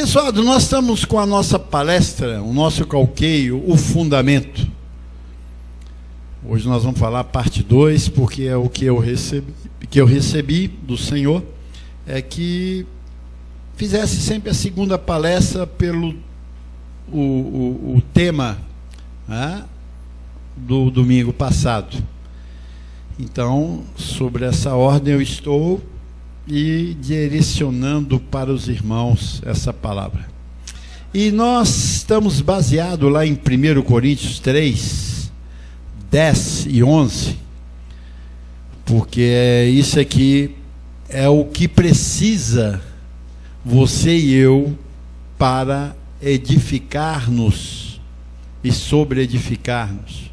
Abençoado, nós estamos com a nossa palestra, o nosso calqueio, o fundamento. Hoje nós vamos falar parte 2, porque é o que eu recebi do Senhor, é que fizesse sempre a segunda palestra pelo o tema, né, do domingo passado. Então, sobre essa ordem eu estou direcionando para os irmãos essa palavra. E nós estamos baseados lá em 1 Coríntios 3, 10 e 11, porque isso aqui é o que precisa você e eu para edificar-nos e sobre-edificar-nos.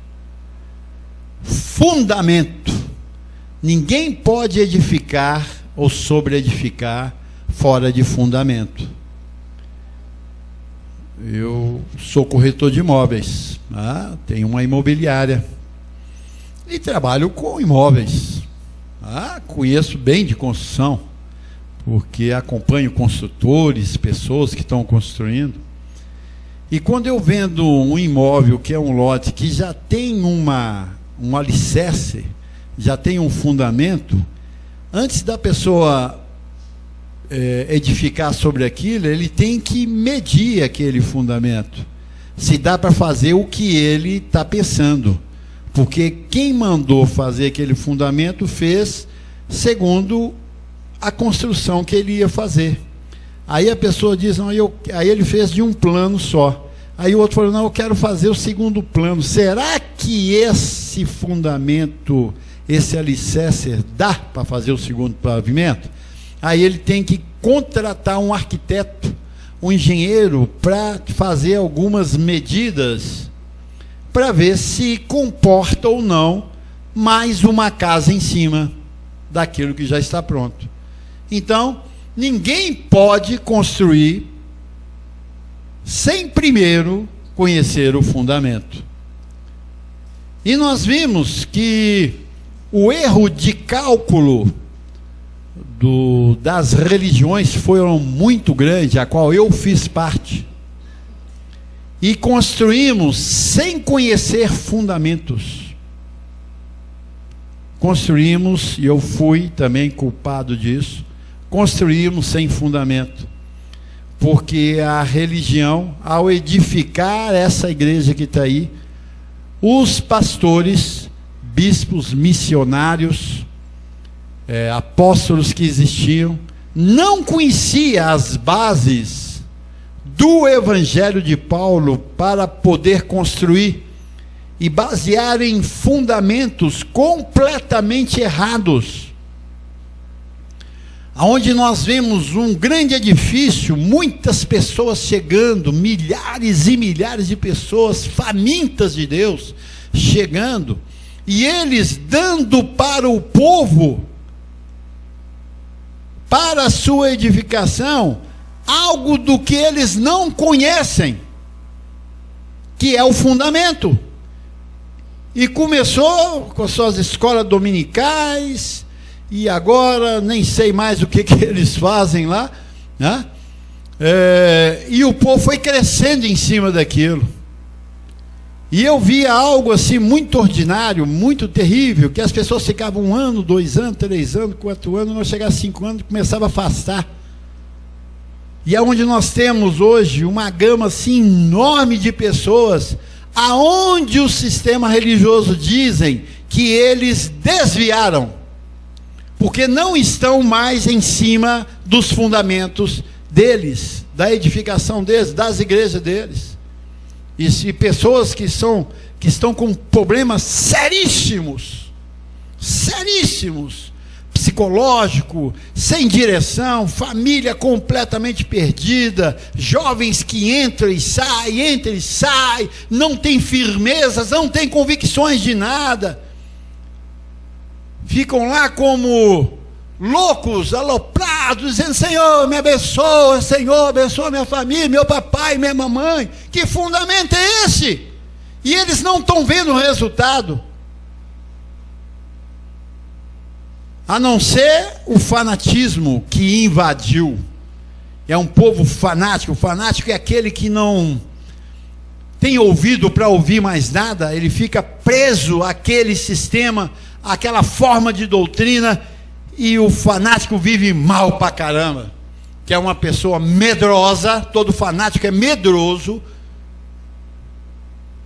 Fundamento. Ninguém pode edificar ou sobre-edificar fora de fundamento. Eu sou corretor de imóveis, tenho uma imobiliária e trabalho com imóveis. Conheço bem de construção, porque acompanho construtores, pessoas que estão construindo. E quando eu vendo um imóvel que é um lote que já tem um alicerce, já tem um fundamento, antes da pessoa edificar sobre aquilo, ele tem que medir aquele fundamento, se dá para fazer o que ele está pensando, porque quem mandou fazer aquele fundamento fez segundo a construção que ele ia fazer. Aí a pessoa diz, não, aí ele fez de um plano só. Aí o outro falou, não, eu quero fazer o segundo plano. Será que esse fundamento, esse alicerce, dá para fazer o segundo pavimento? Aí ele tem que contratar um arquiteto, um engenheiro, para fazer algumas medidas, para ver se comporta ou não mais uma casa em cima daquilo que já está pronto. Então, ninguém pode construir sem primeiro conhecer o fundamento. E nós vimos que o erro de cálculo das religiões foram muito grande, a qual eu fiz parte. E construímos sem conhecer fundamentos. Construímos, e eu fui também culpado disso, construímos sem fundamento. Porque a religião, ao edificar essa igreja que está aí, os pastores, bispos, missionários, apóstolos que existiam, não conhecia as bases do Evangelho de Paulo para poder construir e basear em fundamentos completamente errados. Onde nós vemos um grande edifício, muitas pessoas chegando, milhares e milhares de pessoas famintas de Deus chegando, e eles dando para o povo, para a sua edificação, algo do que eles não conhecem, que é o fundamento. E começou com suas escolas dominicais, e agora nem sei mais o que eles fazem lá, né? E o povo foi crescendo em cima daquilo. E eu via algo assim muito ordinário, muito terrível, que as pessoas ficavam 1 ano, 2 anos, 3 anos, 4 anos, nós chegávamos a 5 anos e começava a afastar. E é onde nós temos hoje uma gama assim enorme de pessoas, aonde o sistema religioso dizem que eles desviaram, porque não estão mais em cima dos fundamentos deles, da edificação deles, das igrejas deles. E pessoas que estão com problemas seríssimos, psicológico, sem direção, família completamente perdida, jovens que entram e saem, não tem firmezas, não tem convicções de nada, ficam lá como loucos, aloprados, dizendo: Senhor, me abençoa, Senhor, abençoa minha família, meu papai, minha mamãe. Que fundamento é esse? E eles não estão vendo o resultado, a não ser o fanatismo que invadiu. É um povo fanático. O fanático é aquele que não tem ouvido para ouvir mais nada, ele fica preso àquele sistema, àquela forma de doutrina, e o fanático vive mal pra caramba, que é uma pessoa medrosa. Todo fanático é medroso.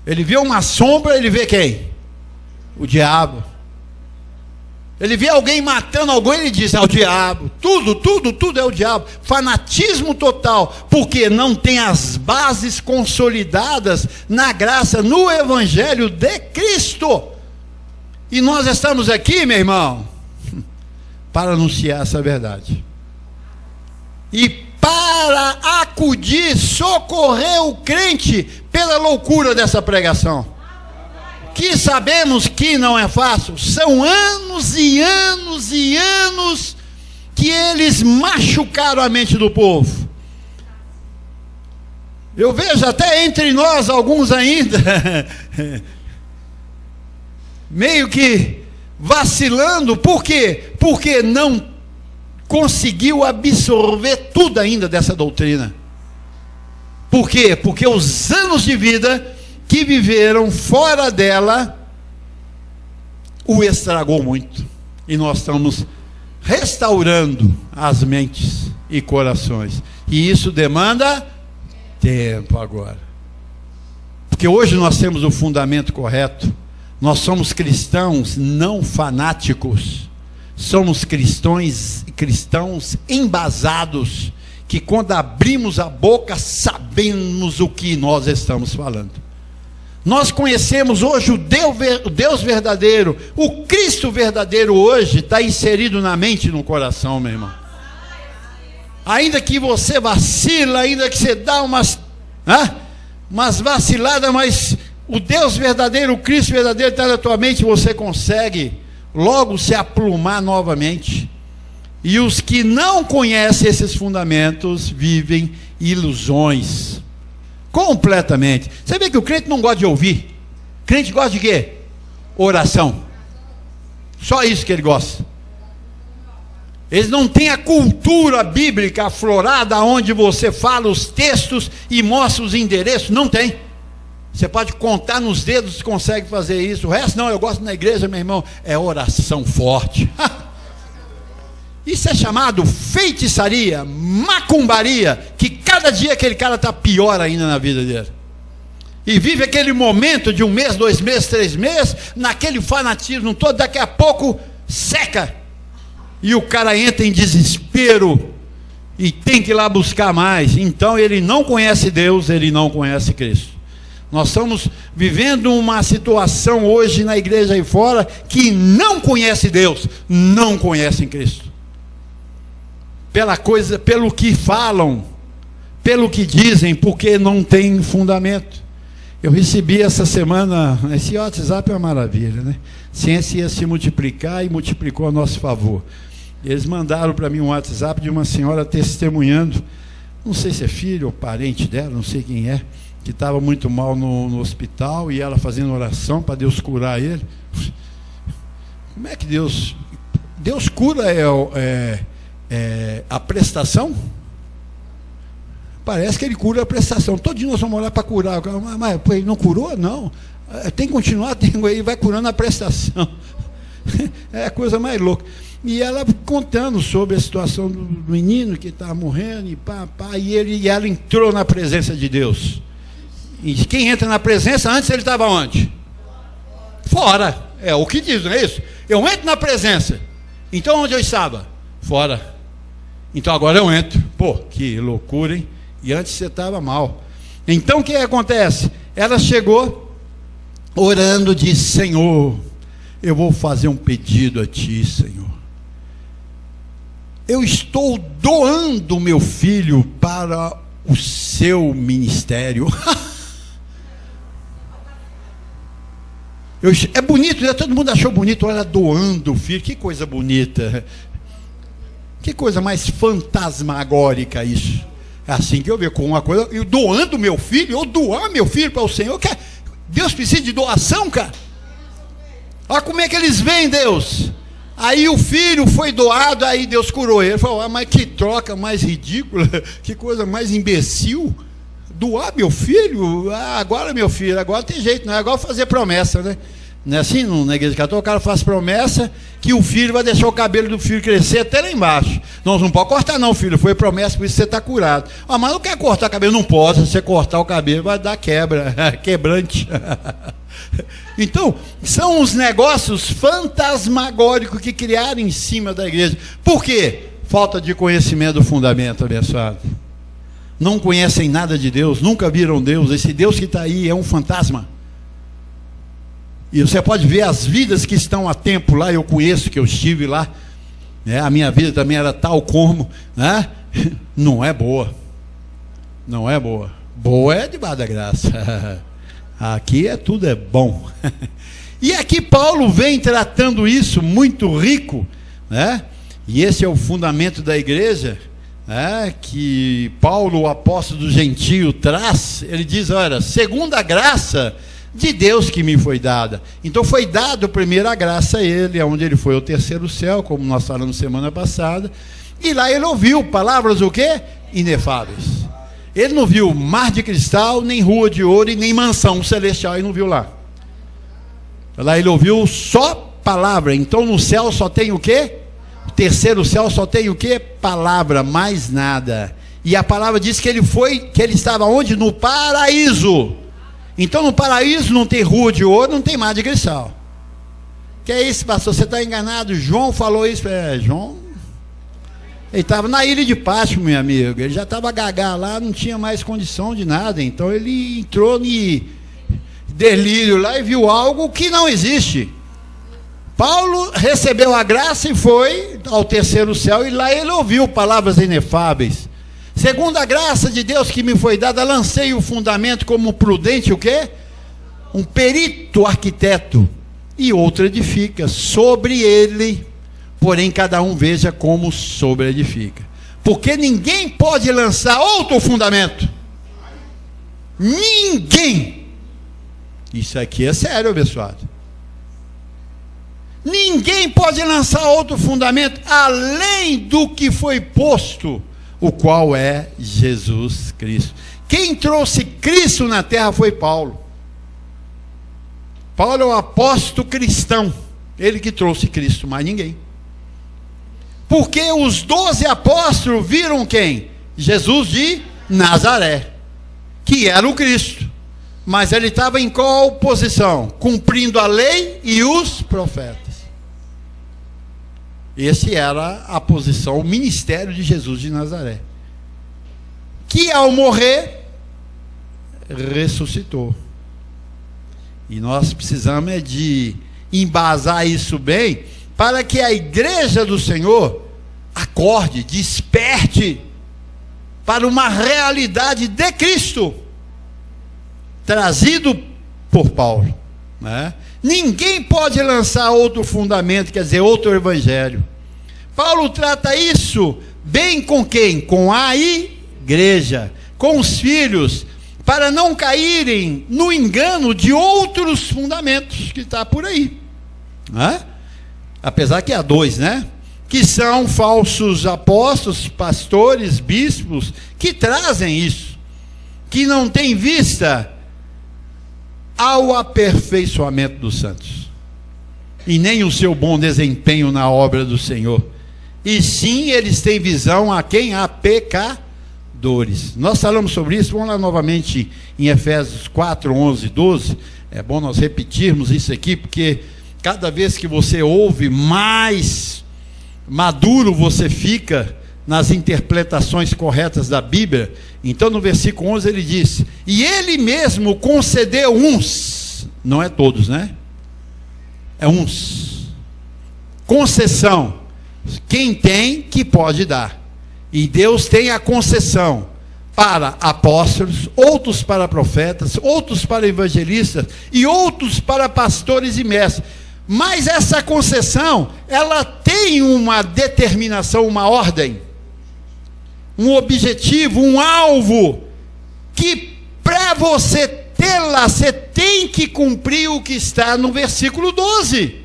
Ele vê uma sombra, ele vê quem? O diabo. Ele vê alguém matando alguém, ele diz: é o diabo. Tudo é o diabo. Fanatismo total, porque não tem as bases consolidadas na graça, no Evangelho de Cristo. E nós estamos aqui, meu irmão, para anunciar essa verdade. E para acudir, socorrer o crente pela loucura dessa pregação. Que sabemos que não é fácil. São anos e anos e anos que eles machucaram a mente do povo. Eu vejo até entre nós alguns ainda meio que vacilando. Por quê? Porque não conseguiu absorver tudo ainda dessa doutrina. Por quê? Porque os anos de vida que viveram fora dela o estragou muito. E nós estamos restaurando as mentes e corações. E isso demanda tempo agora. Porque hoje nós temos o fundamento correto. Nós somos cristãos não fanáticos. Somos cristãos embasados, que quando abrimos a boca sabemos o que nós estamos falando. Nós conhecemos hoje o Deus verdadeiro. O Cristo verdadeiro hoje está inserido na mente e no coração, meu irmão. Ainda que você vacila, ainda que você dá umas vaciladas, mas o Deus verdadeiro, o Cristo verdadeiro está na tua mente, você consegue logo se aplumar novamente. E os que não conhecem esses fundamentos vivem ilusões. Completamente. Você vê que o crente não gosta de ouvir. O crente gosta de quê? Oração. Só isso que ele gosta. Eles não têm a cultura bíblica aflorada, onde você fala os textos e mostra os endereços. Não tem. Você pode contar nos dedos, consegue fazer isso. O resto não, eu gosto na igreja, meu irmão, é oração forte. Isso é chamado feitiçaria, macumbaria, que cada dia aquele cara está pior ainda na vida dele. E vive aquele momento de 1 mês, 2 meses, 3 meses, naquele fanatismo todo, daqui a pouco seca. E o cara entra em desespero e tem que ir lá buscar mais. Então ele não conhece Deus, ele não conhece Cristo. Nós estamos vivendo uma situação hoje na igreja aí fora que não conhece Deus, não conhecem Cristo. Pelo que falam, pelo que dizem, porque não tem fundamento. Eu recebi essa semana, esse WhatsApp é uma maravilha, né? Ciência ia se multiplicar e multiplicou a nosso favor. Eles mandaram para mim um WhatsApp de uma senhora testemunhando, não sei se é filho ou parente dela, não sei quem é, que estava muito mal no hospital, e ela fazendo oração para Deus curar ele. Como é que Deus cura a prestação? Parece que ele cura a prestação. Todo dia nós vamos orar para curar. Mas ele não curou? Não. Tem que continuar, ele vai curando a prestação. É a coisa mais louca. E ela contando sobre a situação do menino que estava morrendo, e ela entrou na presença de Deus. E quem entra na presença, antes ele estava onde? Fora. É o que diz, não é isso? Eu entro na presença. Então onde eu estava? Fora. Então agora eu entro. Pô, que loucura, hein? E antes você estava mal. Então o que acontece? Ela chegou orando, disse: Senhor, eu vou fazer um pedido a Ti, Senhor. Eu estou doando meu filho para o Seu ministério. É bonito, né? Todo mundo achou bonito, olha, doando o filho, que coisa bonita. Que coisa mais fantasmagórica isso. É assim que eu vejo, com uma coisa, eu doando meu filho, ou doar meu filho para o Senhor. Deus precisa de doação, cara. Olha como é que eles veem Deus. Aí o filho foi doado, aí Deus curou ele. Ele falou, mas que troca mais ridícula, que coisa mais imbecil. Doar meu filho? Agora meu filho, agora tem jeito, não é? Agora fazer promessa, né? Não é assim, na igreja católica, o cara faz promessa que o filho vai deixar o cabelo do filho crescer até lá embaixo. Não pode cortar não, filho, foi promessa, por isso você está curado. Mas não quer cortar o cabelo? Não pode, se você cortar o cabelo vai dar quebra, quebrante. Então, são os negócios fantasmagóricos que criaram em cima da igreja. Por quê? Falta de conhecimento do fundamento, abençoado. Não conhecem nada de Deus, nunca viram Deus. Esse Deus que está aí é um fantasma. E você pode ver as vidas que estão há tempo lá, eu conheço, que eu estive lá, né? A minha vida também era tal como, né? Não é boa. Não é boa. Boa é debaixo da graça. Aqui tudo é bom. E aqui Paulo vem tratando isso muito rico, né? E esse é o fundamento da igreja, né? Que Paulo, o apóstolo do gentio, traz. Ele diz, olha, segundo a graça de Deus que me foi dada. Então foi dado primeiro a graça a ele, onde ele foi ao terceiro céu, como nós falamos semana passada, e lá ele ouviu palavras o quê? Inefáveis. Ele não viu mar de cristal, nem rua de ouro, e nem mansão celestial, ele não viu lá. Lá ele ouviu só palavra. Então no céu só tem o quê? O terceiro céu só tem o quê? Palavra, mais nada. E a palavra diz que ele estava onde? No paraíso. Então no paraíso não tem rua de ouro, não tem mar de cristal. Que é isso, pastor? Você está enganado. João falou isso. João, ele estava na ilha de Patmos, meu amigo. Ele já estava gagá lá, não tinha mais condição de nada. Então ele entrou em delírio lá e viu algo que não existe. Paulo recebeu a graça e foi ao terceiro céu, e lá ele ouviu palavras inefáveis. Segundo a graça de Deus que me foi dada, lancei o fundamento como prudente, o quê? Um perito arquiteto, e outro edifica sobre ele, porém cada um veja como sobre edifica. Porque ninguém pode lançar outro fundamento. Ninguém. Isso aqui é sério, abençoado. Ninguém pode lançar outro fundamento além do que foi posto, o qual é Jesus Cristo. Quem trouxe Cristo na terra foi Paulo. Paulo é o apóstolo cristão, ele que trouxe Cristo, mais ninguém. Porque os 12 apóstolos viram quem? Jesus de Nazaré, que era o Cristo. Mas ele estava em qual posição? Cumprindo a lei e os profetas. Esse era a posição, o ministério de Jesus de Nazaré, que ao morrer ressuscitou. E nós precisamos de embasar isso bem, para que a igreja do Senhor acorde, desperte para uma realidade de Cristo, trazido por Paulo, né? Ninguém pode lançar outro fundamento, quer dizer, outro evangelho. Paulo trata isso bem com quem? Com a igreja, com os filhos, para não caírem no engano de outros fundamentos que está por aí, né? Apesar que há dois, né? Que são falsos apóstolos, pastores, bispos, que trazem isso, que não têm vista ao aperfeiçoamento dos santos, e nem o seu bom desempenho na obra do Senhor, e sim eles têm visão a quem? A pecadores. Nós falamos sobre isso, vamos lá novamente em Efésios 4, 11, 12, é bom nós repetirmos isso aqui, porque cada vez que você ouve, mais maduro você fica nas interpretações corretas da Bíblia. Então no versículo 11 ele diz, e ele mesmo concedeu uns, não é todos, né? É uns, concessão, quem tem que pode dar, e Deus tem a concessão para apóstolos, outros para profetas, outros para evangelistas, e outros para pastores e mestres. Mas essa concessão, ela tem uma determinação, uma ordem, um objetivo, um alvo, que para você tê-la, você tem que cumprir o que está no versículo 12.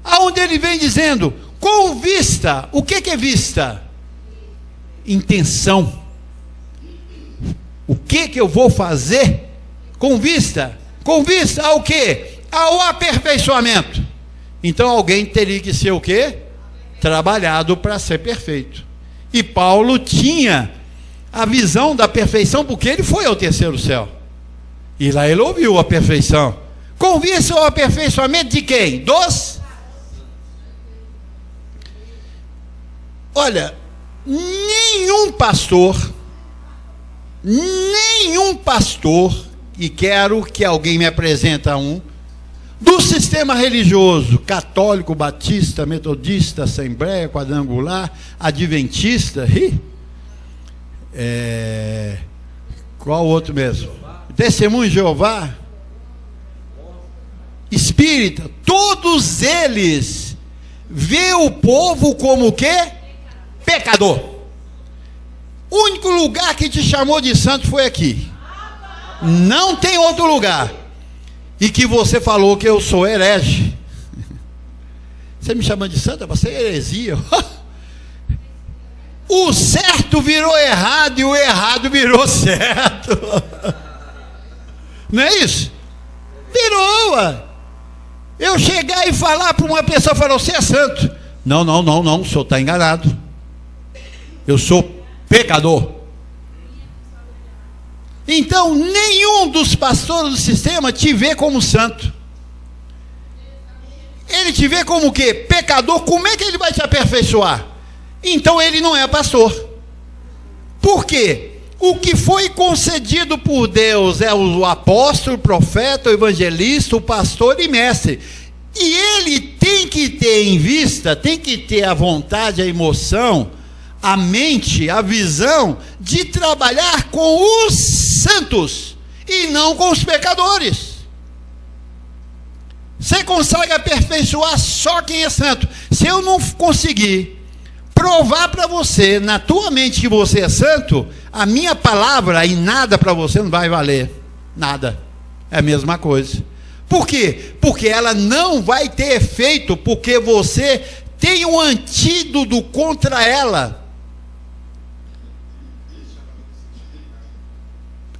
Aonde ele vem dizendo, com vista, o que é vista? Intenção. O que eu vou fazer com vista? Com vista ao quê? Ao aperfeiçoamento. Então alguém teria que ser o quê? Trabalhado para ser perfeito. E Paulo tinha a visão da perfeição, porque ele foi ao terceiro céu. E lá ele ouviu a perfeição. Com vista ao aperfeiçoamento de quem? Dos? Olha, nenhum pastor, e quero que alguém me apresente um, do sistema religioso, católico, batista, metodista, assembleia, quadrangular, adventista, qual outro mesmo? Testemunho de Jeová, espírita, todos eles vê o povo como o quê? Pecador. O único lugar que te chamou de santo foi aqui. Não tem outro lugar. E que você falou que eu sou herege. Você me chamando de santo, você é heresia. O certo virou errado e o errado virou certo. Não é isso? Virou, ué. Eu chegar e falar para uma pessoa, falar, você é santo. Não, o senhor está enganado. Eu sou pecador. Então, nenhum dos pastores do sistema te vê como santo. Ele te vê como o quê? Pecador. Como é que ele vai te aperfeiçoar? Então, ele não é pastor. Por quê? O que foi concedido por Deus é o apóstolo, o profeta, o evangelista, o pastor e mestre. E ele tem que ter em vista, tem que ter a vontade, a emoção, a mente, a visão de trabalhar com os santos e não com os pecadores. Você consegue aperfeiçoar só quem é santo. Se eu não conseguir provar para você, na tua mente, que você é santo, a minha palavra em nada para você não vai valer. Nada. É a mesma coisa. Por quê? Porque ela não vai ter efeito, porque você tem um antídoto contra ela.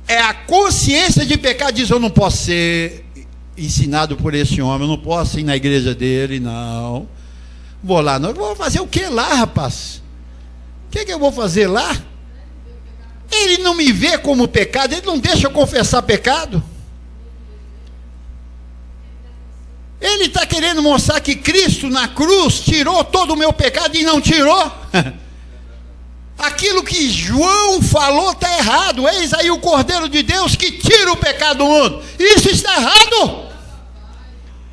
É a consciência de pecado. Diz, eu não posso ser ensinado por esse homem, eu não posso ir na igreja dele, não. Vou lá, não. Eu vou fazer o que lá, rapaz? O que eu vou fazer lá? Ele não me vê como pecado, ele não deixa eu confessar pecado. Ele está querendo mostrar que Cristo na cruz tirou todo o meu pecado e não tirou. Aquilo que João falou está errado. Eis aí o Cordeiro de Deus que tira o pecado do mundo. Isso está errado.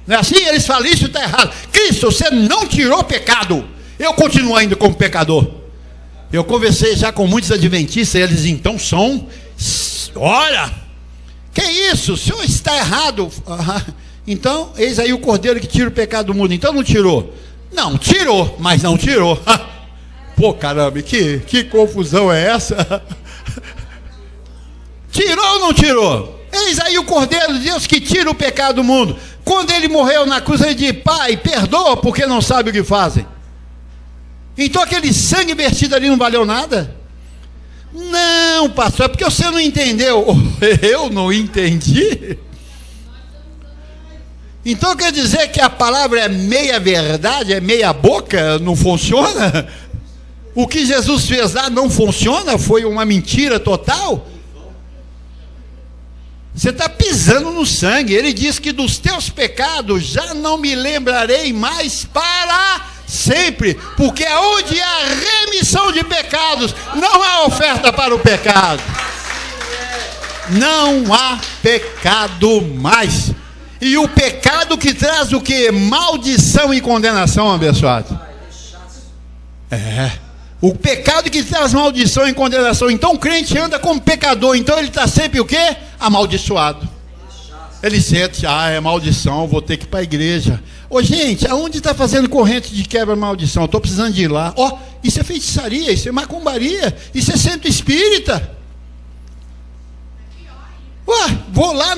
Não é assim? Eles falam, isso está errado. Cristo, você não tirou o pecado. Eu continuo ainda como pecador. Eu conversei já com muitos adventistas, eles então são, olha, que isso, o senhor está errado. Então, eis aí o Cordeiro que tira o pecado do mundo. Então não tirou? Não, tirou, mas não tirou. Pô, caramba, que confusão é essa? Tirou ou não tirou? Eis aí o Cordeiro de Deus que tira o pecado do mundo. Quando ele morreu na cruz, ele disse, Pai, perdoa porque não sabe o que fazem. Então aquele sangue vertido ali não valeu nada? Não, pastor, é porque você não entendeu. Eu não entendi. Então quer dizer que a palavra é meia verdade, é meia boca, não funciona? O que Jesus fez lá não funciona? Foi uma mentira total? Você está pisando no sangue. Ele diz que dos teus pecados já não me lembrarei mais para sempre, porque onde há remissão de pecados, não há oferta para o pecado. Não há pecado mais. E o pecado que traz o que? Maldição e condenação, abençoado. O pecado que traz maldição e condenação. Então o crente anda como pecador. Então ele está sempre o quê? Amaldiçoado. Ele sente, é maldição, vou ter que ir para a igreja. Ô gente, aonde está fazendo corrente de quebra-maldição? Estou precisando de ir lá. Isso é feitiçaria, isso é macumbaria, isso é centro espírita. Vou lá,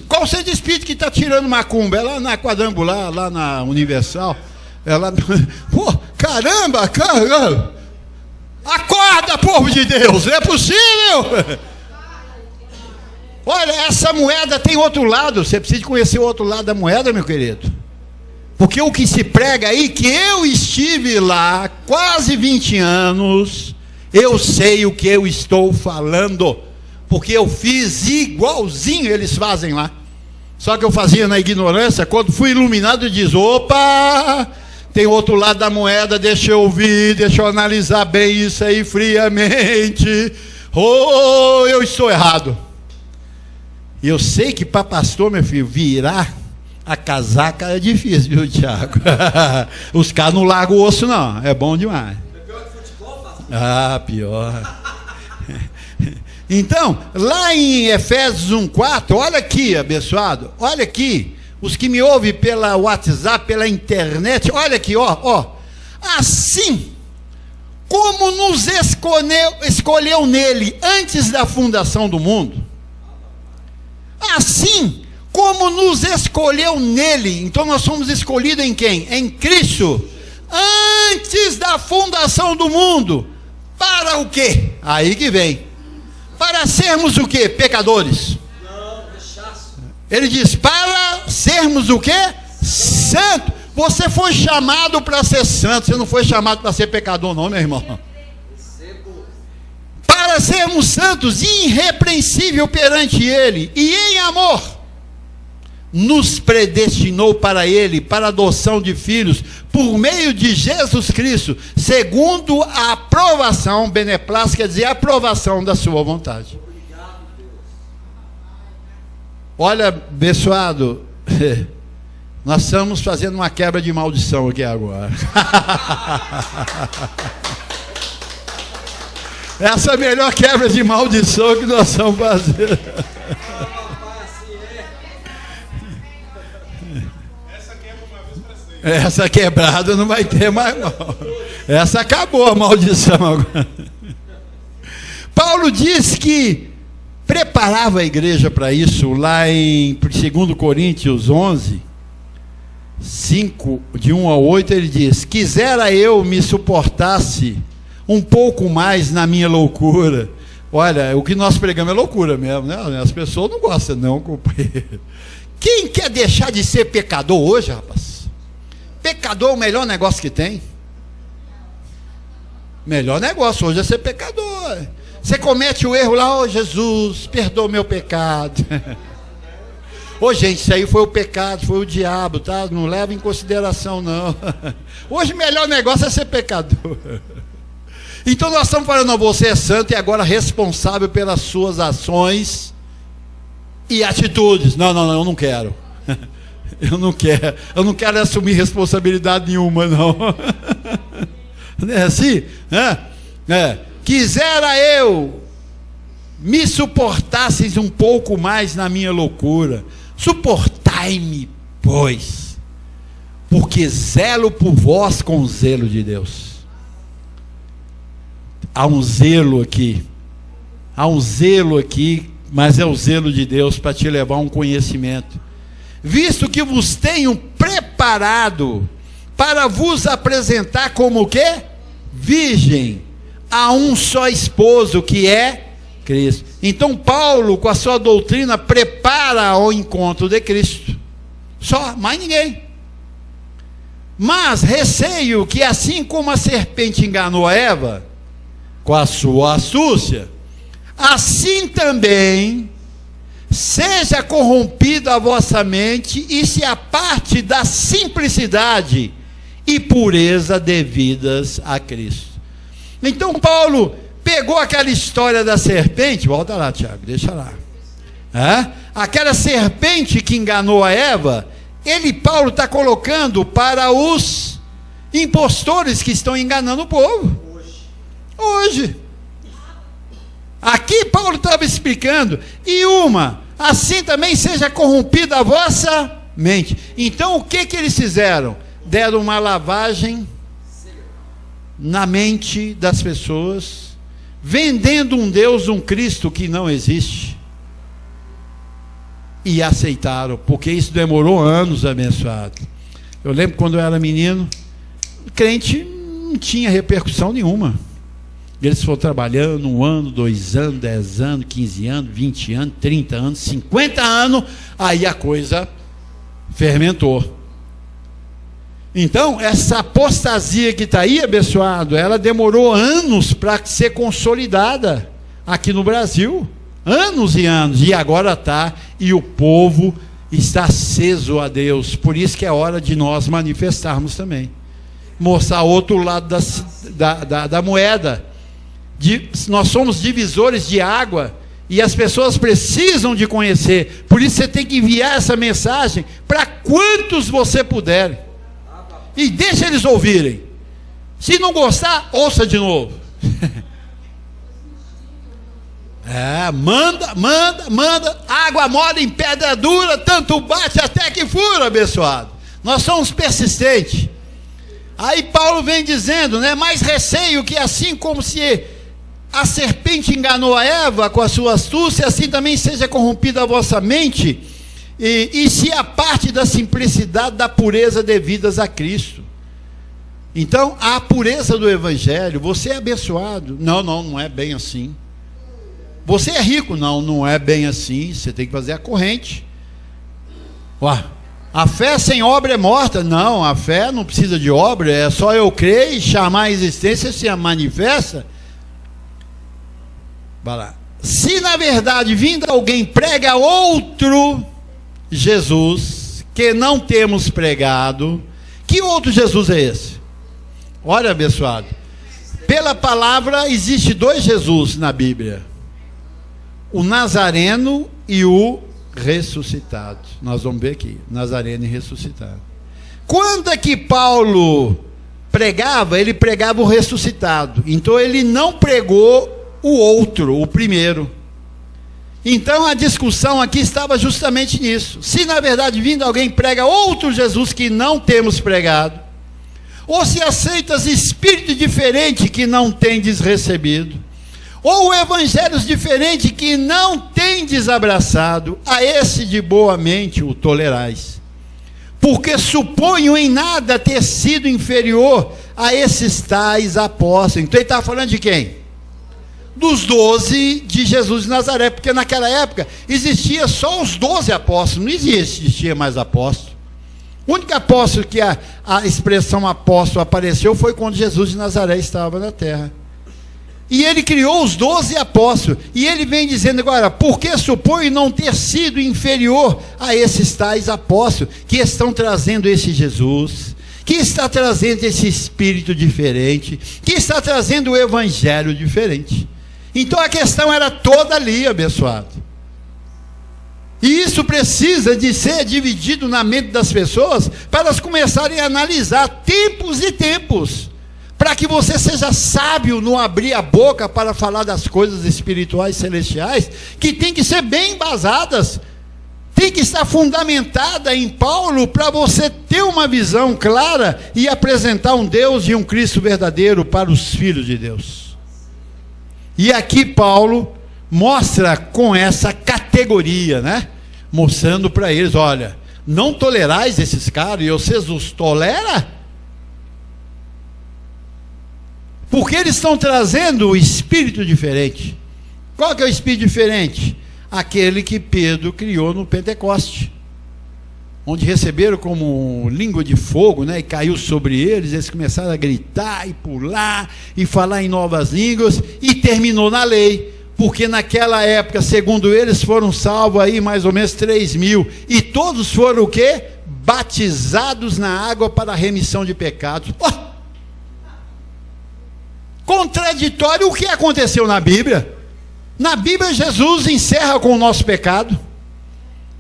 qual centro espírita que está tirando macumba? É lá na Quadrangular, lá na Universal. Ela, pô, caramba, acorda, povo de Deus, não é possível. Olha, essa moeda tem outro lado, você precisa conhecer o outro lado da moeda, meu querido. Porque o que se prega aí, que eu estive lá quase 20 anos, eu sei o que eu estou falando, porque eu fiz igualzinho eles fazem lá. Só que eu fazia na ignorância. Quando fui iluminado, diz: opa, tem outro lado da moeda, deixa eu ouvir, deixa eu analisar bem isso aí friamente. Oh, eu estou errado. E eu sei que para pastor, meu filho, virar a casaca é difícil, viu, Tiago? Os caras não largam o osso, não. É bom demais. É pior que futebol, pastor? Ah, pior. Então, lá em Efésios 1:4, olha aqui, abençoado, olha aqui, os que me ouvem pela WhatsApp, pela internet, olha aqui, ó. Assim como nos escolheu nele antes da fundação do mundo, assim como nos escolheu nele, então nós somos escolhidos em quem? Em Cristo, antes da fundação do mundo, para o quê? Aí que vem. Para sermos o quê? Pecadores. Ele diz, para sermos o quê? Santo. Você foi chamado para ser santo, você não foi chamado para ser pecador não, meu irmão. Para sermos santos, irrepreensível perante Ele, e em amor, nos predestinou para Ele, para a adoção de filhos, por meio de Jesus Cristo, segundo a aprovação, beneplácito quer dizer aprovação da sua vontade. Olha, abençoado, nós estamos fazendo uma quebra de maldição aqui agora. Essa é a melhor quebra de maldição que nós estamos fazendo. Essa quebrada não vai ter mais, não. Essa acabou a maldição agora. Paulo diz que preparava a igreja para isso, lá em 2 Coríntios 11, 5, de 1 a 8, ele diz: quisera eu me suportasse um pouco mais na minha loucura. Olha, o que nós pregamos é loucura mesmo, né? As pessoas não gostam não, companheiro. Quem quer deixar de ser pecador hoje, rapaz? Pecador é o melhor negócio que tem. Melhor negócio hoje é ser pecador. Você comete o erro lá, oh Jesus, perdoa o meu pecado. Ô gente, isso aí foi o pecado, foi o diabo, tá? Não leva em consideração não. Hoje o melhor negócio é ser pecador. Então nós estamos falando, não, você é santo e agora responsável pelas suas ações e atitudes. Não, eu não quero. Eu não quero assumir responsabilidade nenhuma, não. Não é assim? Quisera eu me suportasseis um pouco mais na minha loucura. Suportai-me, pois, porque zelo por vós com o zelo de Deus. Há um zelo aqui, mas é o zelo de Deus para te levar a um conhecimento. Visto que vos tenho preparado para vos apresentar como o quê? Virgem, a um só esposo, que é Cristo. Então Paulo, com a sua doutrina, prepara ao encontro de Cristo. Só, mais ninguém. Mas receio que, assim como a serpente enganou a Eva com a sua astúcia, assim também seja corrompida a vossa mente e se aparte da simplicidade e pureza devidas a Cristo. Então Paulo pegou aquela história da serpente, volta lá, Tiago, deixa lá. Aquela serpente que enganou a Eva, Paulo está colocando para os impostores que estão enganando o povo. Hoje. Aqui Paulo estava explicando, assim também seja corrompida a vossa mente. Então o que eles fizeram? Deram uma lavagem na mente das pessoas, vendendo um Deus, um Cristo que não existe, e aceitaram, porque isso demorou anos, abençoado. Eu lembro quando eu era menino, crente não tinha repercussão nenhuma. Eles foram trabalhando 1 ano, 2 anos, 10 anos, 15 anos, 20 anos, 30 anos, 50 anos, aí a coisa fermentou. Então, essa apostasia que está aí, abençoado, ela demorou anos para ser consolidada aqui no Brasil. Anos e anos, e agora está, e o povo está aceso a Deus. Por isso que é hora de nós manifestarmos também. Mostrar outro lado da moeda. Nós somos divisores de água, e as pessoas precisam de conhecer. Por isso você tem que enviar essa mensagem para quantos você puder. E deixa eles ouvirem. Se não gostar, ouça de novo. Manda. Água mole em pedra dura, tanto bate até que fura, abençoado. Nós somos persistentes. Aí Paulo vem dizendo, né? Mais receio que assim como se a serpente enganou a Eva com a sua astúcia, assim também seja corrompida a vossa mente, e se a parte da simplicidade, da pureza devidas a Cristo. Então, a pureza do Evangelho, você é abençoado. Não é bem assim. Você é rico. Não é bem assim. Você tem que fazer a corrente. A fé sem obra é morta. Não, a fé não precisa de obra. É só eu crer e chamar a existência, se a manifesta. Vai lá. Se na verdade vindo alguém prega outro Jesus, que não temos pregado, que outro Jesus é esse? Olha, abençoado, pela palavra existe 2 Jesus na Bíblia, o Nazareno e o ressuscitado. Nós vamos ver aqui, Nazareno e ressuscitado. Quando é que Paulo pregava? Ele pregava o ressuscitado. Então ele não pregou o outro, o primeiro. Então a discussão aqui estava justamente nisso. Se na verdade vindo alguém prega outro Jesus que não temos pregado, ou se aceitas espírito diferente que não tendes recebido, ou evangelhos diferentes que não tendes abraçado, a esse de boa mente o tolerais. Porque suponho em nada ter sido inferior a esses tais apóstolos. Então ele está falando de quem? Dos 12 de Jesus de Nazaré, porque naquela época existia só os 12 apóstolos, não existia mais apóstolo. O único apóstolo que a expressão apóstolo apareceu foi quando Jesus de Nazaré estava na terra. E ele criou os 12 apóstolos, e ele vem dizendo agora, porque supõe não ter sido inferior a esses tais apóstolos, que estão trazendo esse Jesus, que está trazendo esse espírito diferente, que está trazendo o evangelho diferente. Então a questão era toda ali, abençoado. E isso precisa de ser dividido na mente das pessoas, para elas começarem a analisar tempos e tempos, para que você seja sábio no abrir a boca para falar das coisas espirituais celestiais, que tem que ser bem embasadas, tem que estar fundamentada em Paulo, para você ter uma visão clara e apresentar um Deus e um Cristo verdadeiro para os filhos de Deus. E aqui Paulo mostra com essa categoria, né? Mostrando para eles, olha, não tolerais esses caras, e vocês os toleram? Porque eles estão trazendo o espírito diferente. Qual que é o espírito diferente? Aquele que Pedro criou no Pentecoste, onde receberam como língua de fogo, né, e caiu sobre eles, eles começaram a gritar e pular e falar em novas línguas, e terminou na lei, porque naquela época, segundo eles, foram salvos aí mais ou menos 3.000, e todos foram o quê? Batizados na água para a remissão de pecados. Contraditório o que aconteceu na Bíblia. Na Bíblia Jesus encerra com o nosso pecado.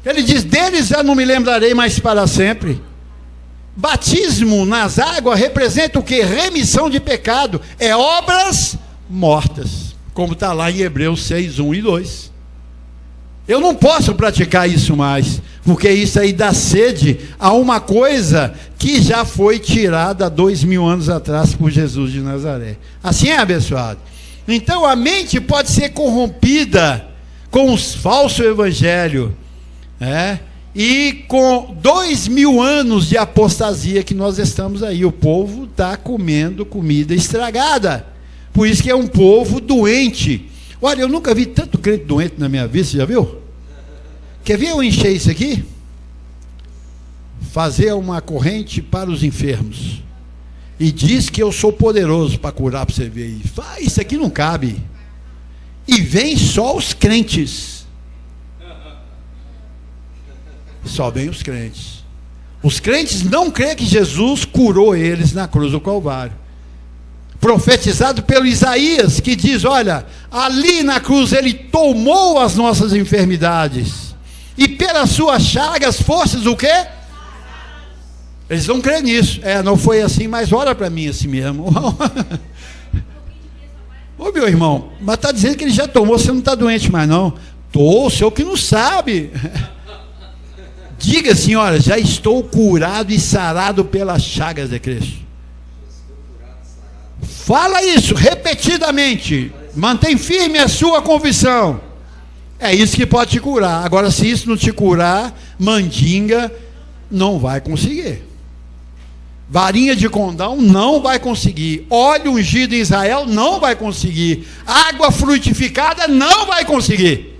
Ele diz, deles eu não me lembrarei mais para sempre. Batismo nas águas representa o que? Remissão de pecado. É obras mortas, como está lá em Hebreus 6, 1 e 2. Eu não posso praticar isso mais, porque isso aí dá sede a uma coisa que já foi tirada há 2.000 anos atrás por Jesus de Nazaré. Assim é, abençoado. Então a mente pode ser corrompida com os falsos evangelhos, E com 2000 anos de apostasia que nós estamos aí, o povo está comendo comida estragada. Por isso que é um povo doente. Olha, eu nunca vi tanto crente doente na minha vida, você já viu? Quer ver eu encher isso aqui? Fazer uma corrente para os enfermos. E diz que eu sou poderoso para curar, para você ver. Isso aqui não cabe. E vem só os crentes. Só vem os crentes. Os crentes não creem que Jesus curou eles na cruz do Calvário. Profetizado pelo Isaías, que diz, olha, ali na cruz ele tomou as nossas enfermidades. E pelas suas chagas fostes o quê? Eles não creem nisso. Não foi assim, mas olha para mim assim mesmo. Ô meu irmão, mas está dizendo que ele já tomou, você não está doente mais não. Tô, o senhor que não sabe. Diga assim, olha, já estou curado e sarado pelas chagas de Cristo. Fala isso repetidamente. Mantém firme a sua convicção. É isso que pode te curar. Agora, se isso não te curar, mandinga não vai conseguir. Varinha de condão não vai conseguir. Óleo ungido em Israel não vai conseguir. Água frutificada não vai conseguir.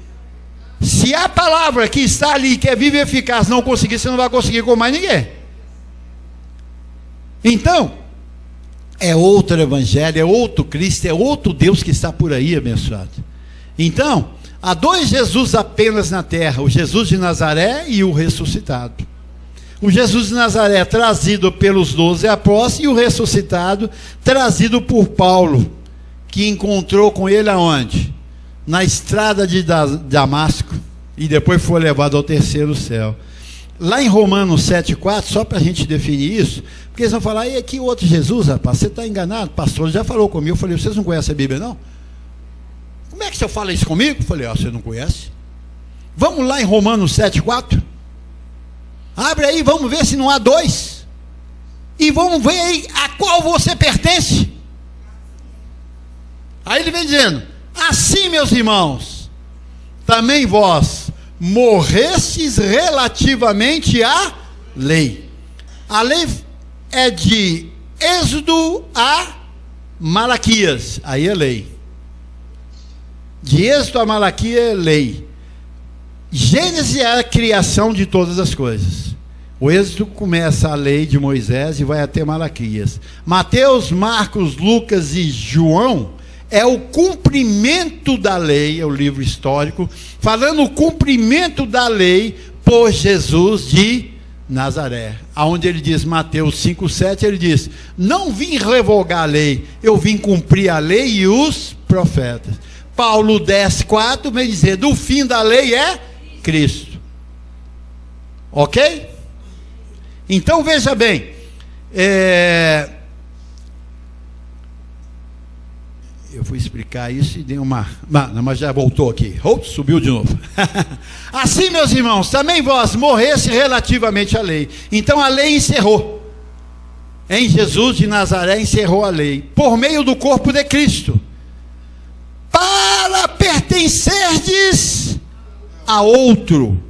Se a palavra que está ali, que é viva e eficaz, não conseguir, você não vai conseguir com mais ninguém. Então, é outro evangelho, é outro Cristo, é outro Deus que está por aí, abençoado. Então, há dois Jesus apenas na terra, o Jesus de Nazaré e o ressuscitado. O Jesus de Nazaré trazido pelos 12 apóstolos e o ressuscitado trazido por Paulo, que encontrou com ele aonde? Na estrada de Damasco, e depois foi levado ao terceiro céu. Lá em Romanos 7,4, só para a gente definir isso, porque eles vão falar, e aqui outro Jesus, rapaz, você está enganado, pastor já falou comigo. Eu falei, vocês não conhecem a Bíblia não? Como é que o senhor fala isso comigo? Eu falei, você não conhece? Vamos lá em Romanos 7,4? Abre aí, vamos ver se não há dois, e vamos ver aí a qual você pertence. Aí ele vem dizendo, assim, meus irmãos, também vós morrestes relativamente à lei. A lei é de Êxodo a Malaquias, aí é lei. De Êxodo a Malaquias é lei. Gênesis é a criação de todas as coisas. O Êxodo começa a lei de Moisés e vai até Malaquias. Mateus, Marcos, Lucas e João é o cumprimento da lei, é o livro histórico, falando o cumprimento da lei por Jesus de Nazaré. Aonde ele diz, Mateus 5,7, ele diz, não vim revogar a lei, eu vim cumprir a lei e os profetas. Paulo 10,4 vem dizer, do fim da lei é Cristo. Ok? Então veja bem, eu fui explicar isso e dei uma... Mas já voltou aqui. Subiu de novo. Assim, meus irmãos, também vós morreste relativamente à lei. Então a lei encerrou. Em Jesus de Nazaré encerrou a lei. Por meio do corpo de Cristo. Para pertencerdes a outro.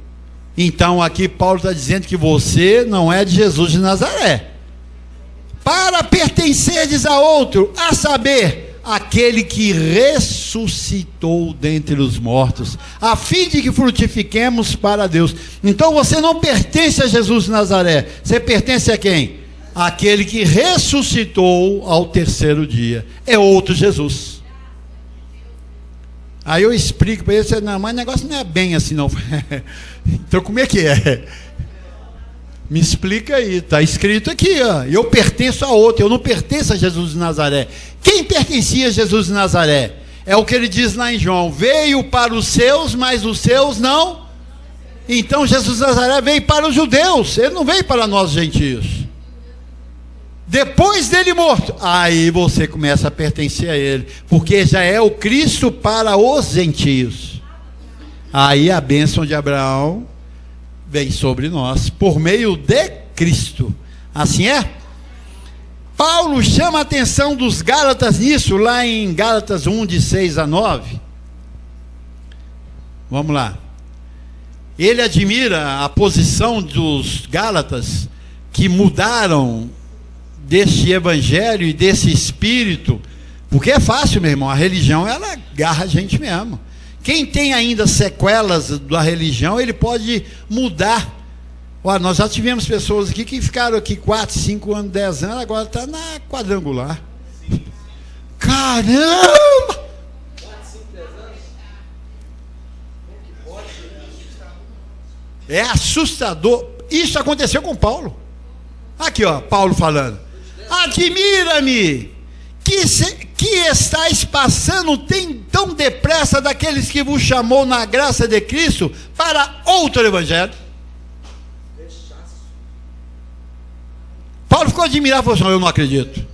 Então aqui Paulo está dizendo que você não é de Jesus de Nazaré. Para pertencerdes a outro, a saber, aquele que ressuscitou dentre os mortos, a fim de que frutifiquemos para Deus. Então você não pertence a Jesus de Nazaré, você pertence a quem? Aquele que ressuscitou ao terceiro dia, é outro Jesus. Aí eu explico para ele, não, mas o negócio não é bem assim não. Então como é que é? Me explica aí, está escrito aqui, ó, eu pertenço a outro, eu não pertenço a Jesus de Nazaré. Quem pertencia a Jesus de Nazaré? É o que ele diz lá em João, veio para os seus, mas os seus não. Então Jesus de Nazaré veio para os judeus, ele não veio para nós gentios. Depois dele morto, aí você começa a pertencer a ele, porque já é o Cristo para os gentios. Aí a bênção de Abraão vem sobre nós, por meio de Cristo. Assim é? Paulo chama a atenção dos Gálatas nisso, lá em Gálatas 1, de 6 a 9. Vamos lá. Ele admira a posição dos Gálatas, que mudaram deste evangelho e desse espírito, porque é fácil, meu irmão, a religião, ela agarra a gente mesmo. Quem tem ainda sequelas da religião, ele pode mudar. Olha, nós já tivemos pessoas aqui que ficaram aqui 4, 5 anos, 10 anos, agora está na quadrangular. Caramba! É assustador. Isso aconteceu com Paulo. Aqui, ó, Paulo falando: admira-me que estáis passando tão depressa daqueles que vos chamou na graça de Cristo para outro evangelho. Paulo ficou admirado e falou assim: eu não acredito.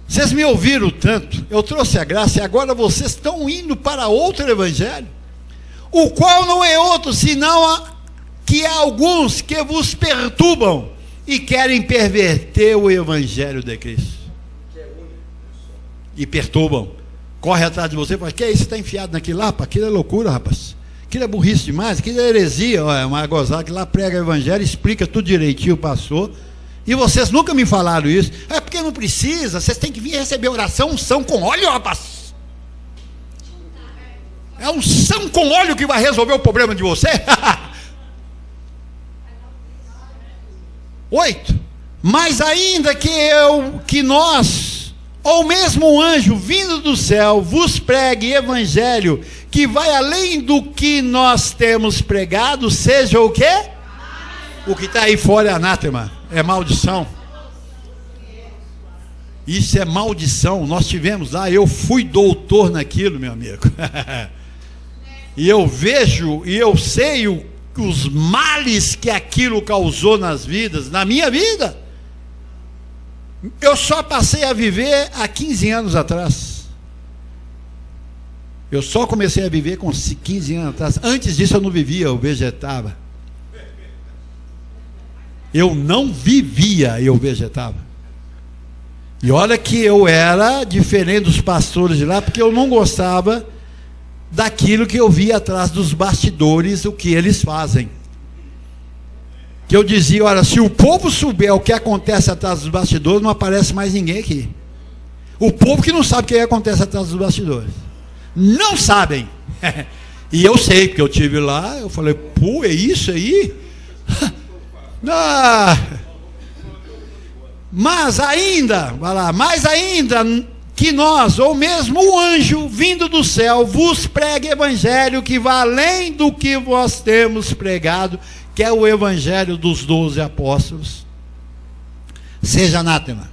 Vocês me ouviram tanto, eu trouxe a graça e agora vocês estão indo para outro evangelho, o qual não é outro senão que há alguns que vos perturbam e querem perverter o evangelho de Cristo. E perturbam, corre atrás de você e fala: que é isso, você está enfiado naquilo lá? Aquilo é loucura, rapaz, aquilo é burrice demais, aquilo é heresia. É uma gozada que lá prega o evangelho, explica tudo direitinho, passou. E vocês nunca me falaram isso. É porque não precisa, vocês têm que vir receber oração, unção com óleo, rapaz. É unção com óleo que vai resolver o problema de você. 8. Mas ainda que nós, ou mesmo um anjo vindo do céu, vos pregue evangelho que vai além do que nós temos pregado, seja o quê? O que está aí fora é anátema, é maldição. Isso é maldição. Nós tivemos lá, eu fui doutor naquilo, meu amigo. E eu vejo, e eu sei os males que aquilo causou nas vidas, na minha vida. Eu só passei a viver há 15 anos atrás. Eu só comecei a viver com 15 anos atrás. Antes disso eu não vivia, eu vegetava. Eu não vivia, eu vegetava. E olha que eu era diferente dos pastores de lá, porque eu não gostava daquilo que eu via atrás dos bastidores, o que eles fazem. Que eu dizia: olha, se o povo souber o que acontece atrás dos bastidores, não aparece mais ninguém aqui. O povo que não sabe o que acontece atrás dos bastidores, não sabem. E eu sei, porque eu estive lá, eu falei: pô, é isso aí? Mas ainda, vai lá, mais ainda que nós, ou mesmo o anjo vindo do céu, vos pregue evangelho que vai além do que vós temos pregado, que é o evangelho dos 12 apóstolos, seja anátema.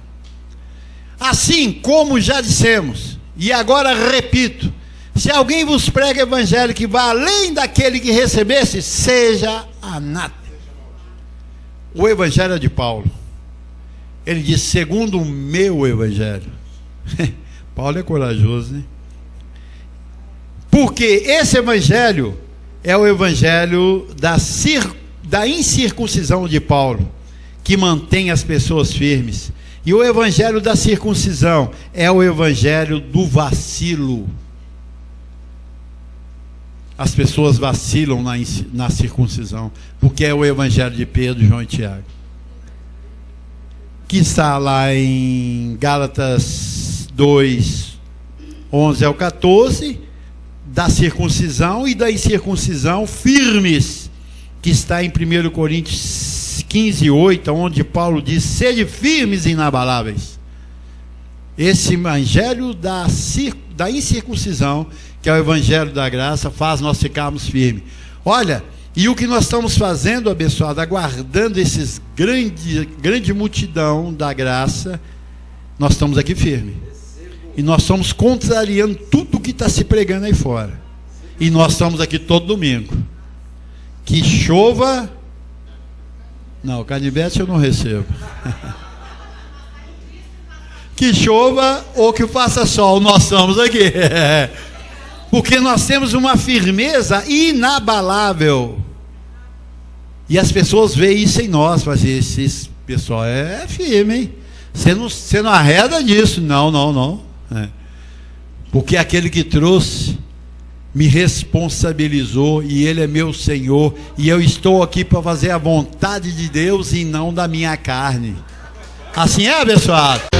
Assim como já dissemos, e agora repito: se alguém vos prega evangelho que vai além daquele que recebesse, seja anátema. O evangelho é de Paulo. Ele diz: segundo o meu evangelho. Paulo é corajoso, né? Porque esse evangelho é o evangelho da incircuncisão de Paulo, que mantém as pessoas firmes. E o evangelho da circuncisão é o evangelho do vacilo. As pessoas vacilam na circuncisão, porque é o evangelho de Pedro, João e Tiago, que está lá em Gálatas 2, 11 ao 14, da circuncisão e da incircuncisão firmes, que está em 1 Coríntios 15, 8, onde Paulo diz: sede firmes e inabaláveis. Esse evangelho da incircuncisão, que é o evangelho da graça, faz nós ficarmos firmes. Olha, e o que nós estamos fazendo, abençoado, aguardando esses grande multidão da graça, nós estamos aqui firmes. E nós estamos contrariando tudo que está se pregando aí fora. E nós estamos aqui todo domingo. Que chova... Não, canivete eu não recebo. Que chova ou que faça sol, nós estamos aqui. Porque nós temos uma firmeza inabalável. E as pessoas veem isso em nós. Mas esse pessoal é firme, hein? Você não arreda disso. Não. Porque aquele que trouxe me responsabilizou e Ele é meu Senhor, e eu estou aqui para fazer a vontade de Deus e não da minha carne. Assim é, abençoado?